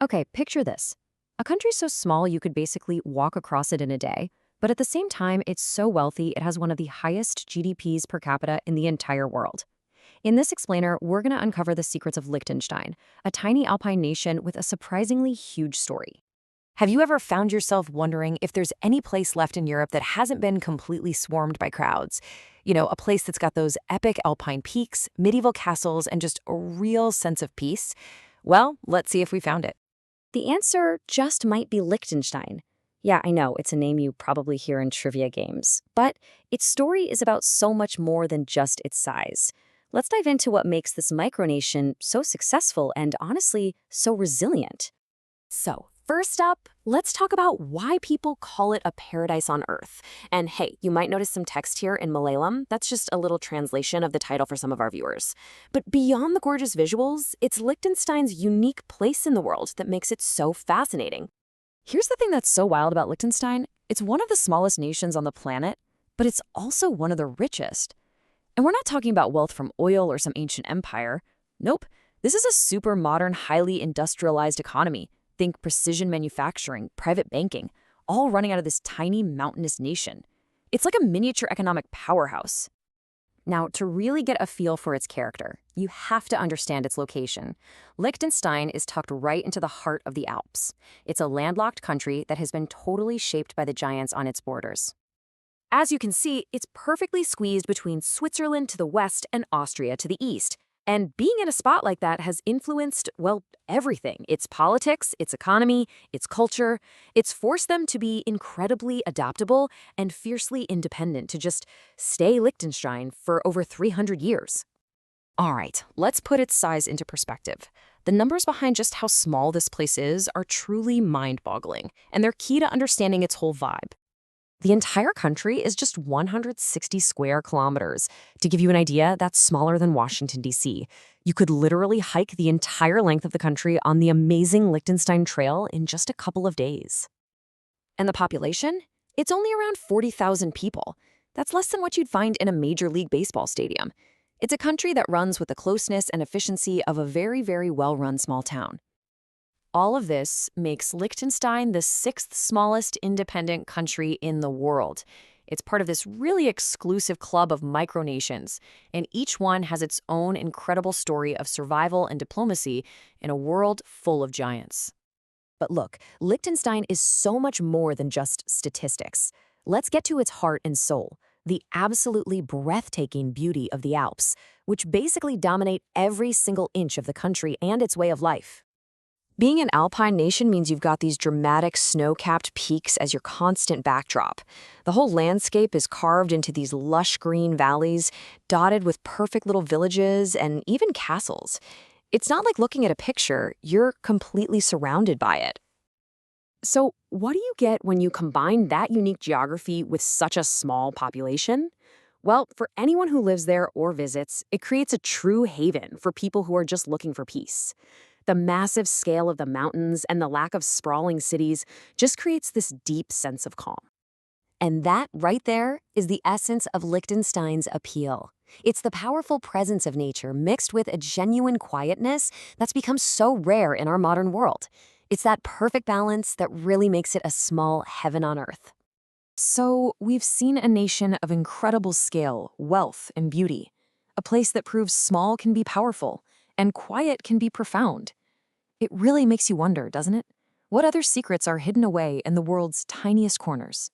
Okay, picture this. A country so small you could basically walk across it in a day, but at the same time, it's so wealthy it has one of the highest GDPs per capita in the entire world. In this explainer, we're going to uncover the secrets of Liechtenstein, a tiny alpine nation with a surprisingly huge story. Have you ever found yourself wondering if there's any place left in Europe that hasn't been completely swarmed by crowds? A place that's got those epic alpine peaks, medieval castles, and just a real sense of peace? Well, let's see if we found it. The answer just might be Liechtenstein. Yeah, I know, it's a name you probably hear in trivia games. But its story is about so much more than just its size. Let's dive into what makes this micronation so successful and, honestly, so resilient. So, first up, let's talk about why people call it a paradise on Earth. And hey, you might notice some text here in Malayalam. That's just a little translation of the title for some of our viewers. But beyond the gorgeous visuals, it's Liechtenstein's unique place in the world that makes it so fascinating. Here's the thing that's so wild about Liechtenstein. It's one of the smallest nations on the planet, but it's also one of the richest. And we're not talking about wealth from oil or some ancient empire. Nope. This is a super modern, highly industrialized economy. Think precision manufacturing, private banking, all running out of this tiny mountainous nation. It's like a miniature economic powerhouse. Now, to really get a feel for its character, you have to understand its location. Liechtenstein is tucked right into the heart of the Alps. It's a landlocked country that has been totally shaped by the giants on its borders. As you can see, it's perfectly squeezed between Switzerland to the west and Austria to the east. And being in a spot like that has influenced, well, everything. Its politics, its economy, its culture. It's forced them to be incredibly adaptable and fiercely independent to just stay Liechtenstein for over 300 years. All right, let's put its size into perspective. The numbers behind just how small this place is are truly mind-boggling, and they're key to understanding its whole vibe. The entire country is just 160 square kilometers. To give you an idea, that's smaller than Washington, D.C. You could literally hike the entire length of the country on the amazing Liechtenstein Trail in just a couple of days. And the population? It's only around 40,000 people. That's less than what you'd find in a Major League Baseball stadium. It's a country that runs with the closeness and efficiency of a very, very well-run small town. All of this makes Liechtenstein the sixth smallest independent country in the world. It's part of this really exclusive club of micronations, and each one has its own incredible story of survival and diplomacy in a world full of giants. But look, Liechtenstein is so much more than just statistics. Let's get to its heart and soul, the absolutely breathtaking beauty of the Alps, which basically dominate every single inch of the country and its way of life. Being an alpine nation means you've got these dramatic snow-capped peaks as your constant backdrop. The whole landscape is carved into these lush green valleys, dotted with perfect little villages and even castles. It's not like looking at a picture, you're completely surrounded by it. So, what do you get when you combine that unique geography with such a small population? Well, for anyone who lives there or visits, it creates a true haven for people who are just looking for peace. The massive scale of the mountains and the lack of sprawling cities just creates this deep sense of calm. And that right there is the essence of Liechtenstein's appeal. It's the powerful presence of nature mixed with a genuine quietness that's become so rare in our modern world. It's that perfect balance that really makes it a small heaven on earth. So, we've seen a nation of incredible scale, wealth, and beauty. A place that proves small can be powerful, and quiet can be profound. It really makes you wonder, doesn't it? What other secrets are hidden away in the world's tiniest corners?